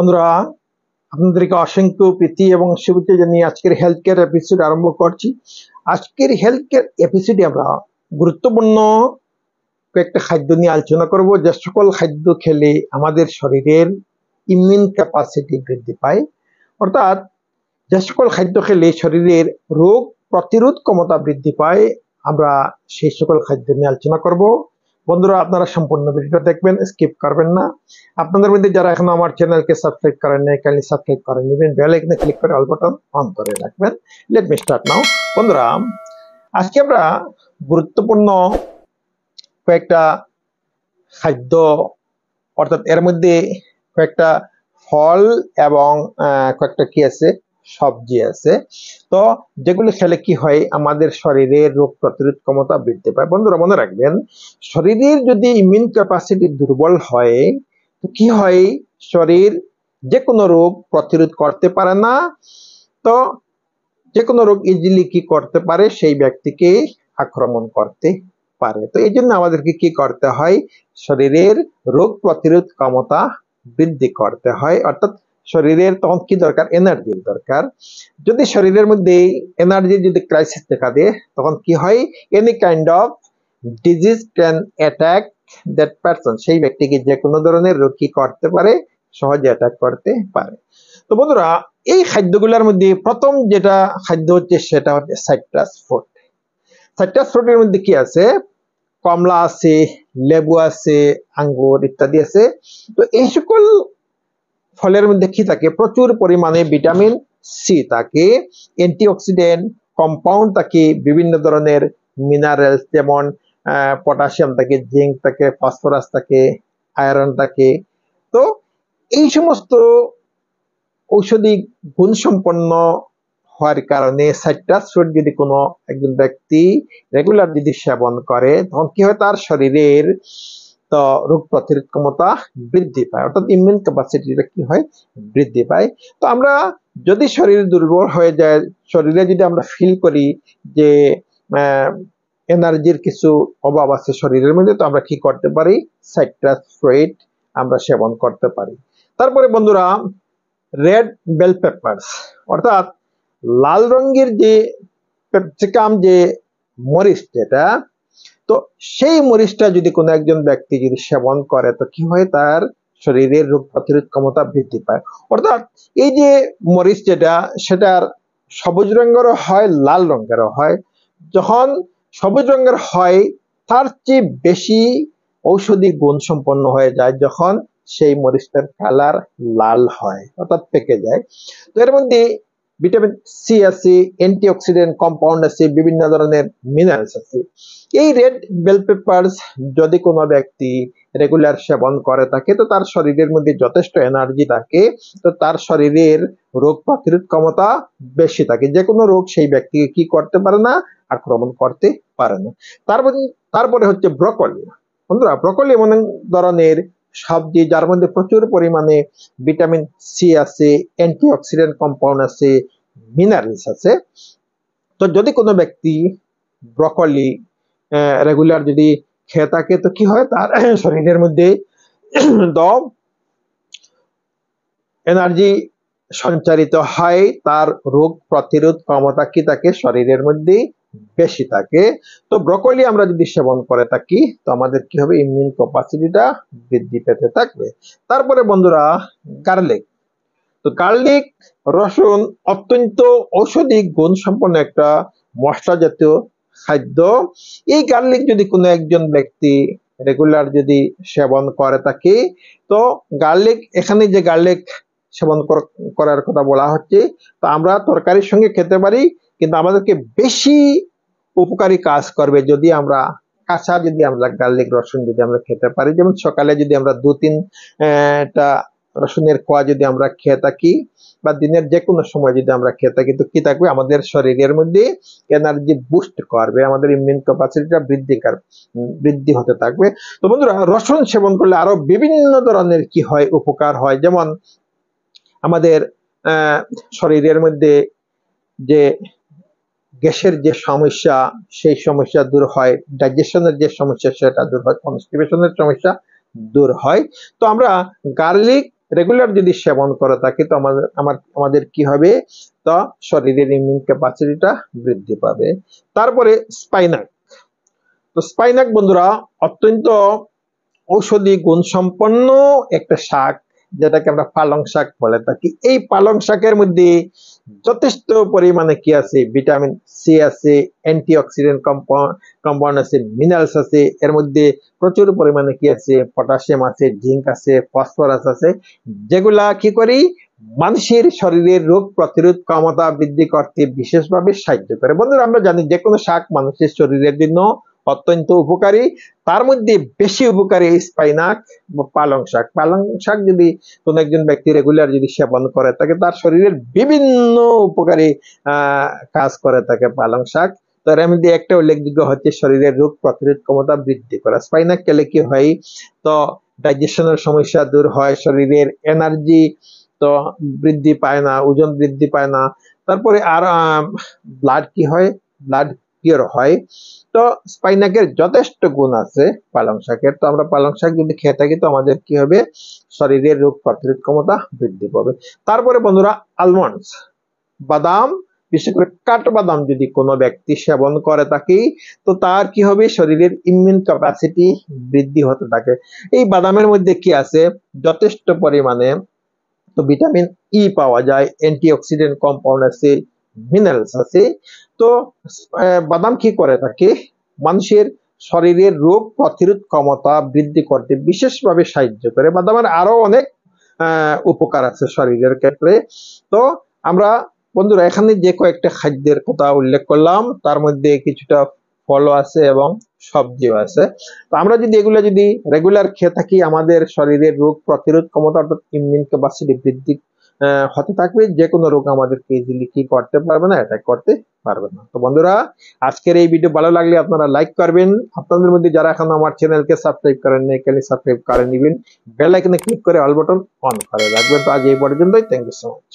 বন্ধুরা, আপনাদেরকে অসংখ্য প্রীতি এবং শুভেচ্ছা জানিয়ে আজকের হেলথ কেয়ার এপিসোড আরম্ভ করছি। আজকের হেলথ কেয়ার এপিসোডে আমরা গুরুত্বপূর্ণ কয়েকটা খাদ্য নিয়ে আলোচনা করব, যে সকল খাদ্য খেলে আমাদের শরীরের ইমিউন ক্যাপাসিটি বৃদ্ধি পায়, অর্থাৎ যে সকল খাদ্য খেলে শরীরের রোগ প্রতিরোধ ক্ষমতা বৃদ্ধি পায়, আমরা সেই সকল খাদ্য নিয়ে আলোচনা করব। বন্ধুরা, আপনারা সম্পূর্ণ ভিডিওটা দেখবেন, স্কিপ করবেন না। আপনাদের মধ্যে যারা এখনো আমার চ্যানেলকে সাবস্ক্রাইব করেন নাই, কাইন্ডলি সাবস্ক্রাইব করে নেবেন, বেল আইকনে ক্লিক করে অল বাটন অন করে রাখবেন। Let me start now. বন্ধুরা, আজকে আমরা গুরুত্বপূর্ণ কয়েকটা খাদ্য, অর্থাৎ এর মধ্যে কয়েকটা ফল এবং কয়েকটা কি আছে, সবজি আছে, তো যেগুলি খেলে কি হয়, আমাদের শরীরের রোগ প্রতিরোধ ক্ষমতা বৃদ্ধি পায়। বন্ধুরা, মনে রাখবেন, শরীরের যদি ইমিউন ক্যাপাসিটি দুর্বল হয় তো কি হয়, শরীর যে কোনো রোগ প্রতিরোধ করতে পারে না। তো যে কোনো রোগ ইজিলি কি করতে পারে, সেই ব্যক্তিকে আক্রমণ করতে পারে। তো এই জন্য আমাদেরকে কি করতে হয়, শরীরের রোগ প্রতিরোধ ক্ষমতা বৃদ্ধি করতে হয়। অর্থাৎ শরীরের তখন কি দরকার, এনার্জির দরকার। যদি শরীরের মধ্যে এনার্জি যদি ক্রাইসিস দেখা দেয়, তখন কি হয়, any kind of disease can attack that person. সেই ব্যক্তিকে যে কোনো ধরনের রোগ কি করতে পারে, সহজে অ্যাটাক করতে পারে। তো বন্ধুরা, এই খাদ্যগুলোর মধ্যে প্রথম যেটা খাদ্য হচ্ছে, সেটা হচ্ছে সাইট্রাস ফ্রুট। সাইট্রাস ফ্রুটের মধ্যে কি আছে, কমলা আছে, লেবু আছে, আঙ্গুর ইত্যাদি আছে। তো এই সকল ফলের মধ্যে কি থাকে, প্রচুর পরিমাণে ভিটামিন সি থাকে, অ্যান্টিঅক্সিডেন্ট কম্পাউন্ড থাকে, বিভিন্ন ধরনের মিনারেলস যেমন পটাশিয়াম থাকে, জিঙ্ক থাকে, ফসফরাস থাকে, আয়রন থাকে। তো এই সমস্ত ঔষধি গুণসম্পন্ন হওয়ার কারণে সাইট্রাস ফ্রুট যদি কোনো একজন ব্যক্তি রেগুলার যদি সেবন করে, তখন কি হয়, তার শরীরের তো রোগ প্রতিরোধ ক্ষমতা বৃদ্ধি পায়, অর্থাৎ ইমিউন ক্যাপাসিটিটা কি হয়, বৃদ্ধি পায়। তো আমরা যদি শরীর দুর্বল হয়ে যায়, শরীরে যদি আমরা ফিল করি যে এনার্জির কিছু অভাব আছে শরীরের মধ্যে, তো আমরা কি করতে পারি, সাইট্রাস ফ্রুট আমরা সেবন করতে পারি। তারপরে বন্ধুরা, রেড বেল পেপারস, অর্থাৎ লাল রঙের যে ক্যাপসিকাম, যে মরিচ যেটা, তো সেই মরিচটা যদি কোনো একজন ব্যক্তি যদি সেবন করে, তো কি হয়, তার শরীরের রোগ প্রতিরোধ ক্ষমতা বৃদ্ধি পায়। অর্থাৎ এই যে মরিচ যেটা, সেটার সবুজ রঙেরও হয়, লাল রঙেরও হয়। যখন সবুজ রঙের হয়, তার চেয়ে বেশি ঔষধি গুণ সম্পন্ন হয়ে যায় যখন সেই মরিচটার কালার লাল হয়, অর্থাৎ পেকে যায়। তো এর মধ্যে ভিটামিন সি আছে, অ্যান্টিঅক্সিডেন্ট কম্পাউন্ড আছে, বিভিন্ন ধরনের মিনারেলস আছে। এই রেড বেল পেপারস যদি কোনো ব্যক্তি রেগুলার সেবন করে থাকে, তো তার শরীরের মধ্যে যথেষ্ট এনার্জি থাকে, তো তার শরীরের রোগ প্রতিরোধ ক্ষমতা বেশি থাকে, যে কোনো রোগ সেই ব্যক্তিকে কি করতে পারে না, আক্রমণ করতে পারে না। তারপরে হচ্ছে ব্রকলি। বন্ধুরা, ব্রকলি এমন ধরনের সবজি যার মধ্যে প্রচুর পরিমাণে ভিটামিন সি আছে, অ্যান্টিঅক্সিডেন্ট কম্পাউন্ড আছে, মিনারেলস আছে। তো যদি কোনো ব্যক্তি ব্রকলি রেগুলার যদি খেয়ে থাকে, তো কি হয়, তার শরীরের মধ্যে দম এনার্জি সঞ্চারিত হয়, তার রোগ প্রতিরোধ ক্ষমতা কি থাকে, শরীরের মধ্যে বেশি থাকে। তো ব্রকলি আমরা যদি সেবন করে থাকি, তো আমাদের কি হবে, ইমিউন ক্যাপাসিটিটা বৃদ্ধি পেতে থাকবে। তারপরে বন্ধুরা, গার্লিক। তো গার্লিক, রসুন অত্যন্ত ঔষধি গুণ সম্পন্ন একটা মশলা জাতীয় খাদ্য। এই গার্লিক যদি কোনো একজন ব্যক্তি রেগুলার যদি সেবন করে থাকে, তো গার্লিক, এখানে যে গার্লিক সেবন করার কথা বলা হচ্ছে, তো আমরা তরকারির সঙ্গে খেতে পারি, কিন্তু আমাদেরকে বেশি উপকারী কাজ করবে যদি আমরা কাঁচা, যদি আমরা গার্লিক রসুন যদি আমরা খেতে পারি। যেমন সকালে যদি আমরা 2-3টা রসুনের কোয়া যদি আমরা খেয়ে থাকি, বা দিনের যে কোনো সময় যদি আমরা খেয়ে থাকি, তো কি থাকবে, আমাদের শরীরের মধ্যে এনার্জি বুস্ট করবে, আমাদের ইমিউন ক্যাপাসিটিটা বৃদ্ধি হতে থাকবে। তো বন্ধুরা, রসুন সেবন করলে আরো বিভিন্ন ধরনের কি হয়, উপকার হয়। যেমন আমাদের শরীরের মধ্যে যে গ্যাসের যে সমস্যা, সেই সমস্যা দূর হয়, ডাইজেশনের যে সমস্যা সেটা দূর হয়, কনস্টিপেশনের সমস্যা দূর হয়। তো আমরা গার্লিক রেগুলার যদি সেবন করে থাকি তো আমাদের কি হবে, তো শরীরের ইমিউন ক্যাপাসিটিটা বৃদ্ধি পাবে। তারপরে স্পাইনাক। তো স্পাইনাক বন্ধুরা অত্যন্ত ঔষধি গুণ সম্পন্ন একটা শাক, যেটাকে আমরা পালং শাক বলে থাকি। এই পালং শাকের মধ্যে যথেষ্ট পরিমাণে কি আছে, ভিটামিন সি আছে, অ্যান্টিঅক্সিডেন্ট কম্পাউন্ড আছে, মিনারেলস আছে, এর মধ্যে প্রচুর পরিমাণে কি আছে, পটাশিয়াম আছে, জিঙ্ক আছে, ফসফরাস আছে, যেগুলা কি করি মানুষের শরীরের রোগ প্রতিরোধ ক্ষমতা বৃদ্ধি করতে বিশেষভাবে সাহায্য করে। বন্ধুরা আমরা জানি যে কোনো শাক মানুষের শরীরের জন্য অত্যন্ত উপকারী, তার মধ্যে বেশি উপকারী স্পাইনাক বা পালং শাক। পালং শাক যদি কোন একজন ব্যক্তি রেগুলার যদি সেবন করে থাকে, তার শরীরের বিভিন্ন উপকারী কাজ করে থাকে পালং শাক। তার মধ্যে একটা উল্লেখযোগ্য হচ্ছে শরীরের রোগ প্রতিরোধ ক্ষমতা বৃদ্ধি করা। স্পাইনাক খেলে কি হয়, তো ডাইজেশনের সমস্যা দূর হয়, শরীরের এনার্জি তো বৃদ্ধি পায় না, ওজন বৃদ্ধি পায় না। তারপরে আর ব্লাড কি হয়, ব্লাড পিওর হয়। তো স্পাইনাকের যথেষ্ট গুণ আছে পালং শাকের। তো আমরা পালং শাক যদি খেয়ে থাকি তো আমাদের কি হবে, শরীরের রোগ প্রতিরোধ ক্ষমতা বৃদ্ধি পাবে। তারপরে বন্ধুরা আলমন্ডস, বাদাম, বিশেষ করে কাঠবাদাম যদি কোনো ব্যক্তি সেবন করে থাকি তো তার কি হবে, শরীরের ইমিউন ক্যাপাসিটি বৃদ্ধি হতে থাকে। এই বাদামের মধ্যে কি আছে, যথেষ্ট পরিমাণে তো ভিটামিন ই পাওয়া যায়, অ্যান্টিঅক্সিডেন্ট কম্পাউন্ড আছে, মিনারেলস আছে। তো বাদাম কি করে থাকে, মানুষের শরীরের রোগ প্রতিরোধ ক্ষমতা বৃদ্ধি করতে বিশেষভাবে সাহায্য করে। বাদামের আরো অনেক উপকার আছে শরীরের ক্ষেত্রে। তো আমরা বন্ধুরা এখানে যে কয়েকটা খাদ্যের কথা উল্লেখ করলাম, তার মধ্যে কিছুটা ফলও আছে এবং সবজিও আছে। তো আমরা যদি এগুলো যদি রেগুলার খেয়ে থাকি, আমাদের শরীরের রোগ প্রতিরোধ ক্ষমতা অর্থাৎ ইমিউন ক্যাপাসিটি বৃদ্ধি হতে থাকবে। যে কোনো রোগ আমাদেরকে ইজিলি কি করতে পারবে না, অ্যাটাক করতে পারবে না। তো বন্ধুরা আজকের এই ভিডিও ভালো লাগলে আপনারা লাইক করবেন। আপনাদের মধ্যে যারা এখন আমার চ্যানেলকে সাবস্ক্রাইব করেন নাই, এখানে সাবস্ক্রাইব করে নেবেন, বেল আইকনে ক্লিক করে অল বাটন অন করে রাখবেন। তো আজ এই পর্যন্তই, থ্যাংক ইউ সো মাচ।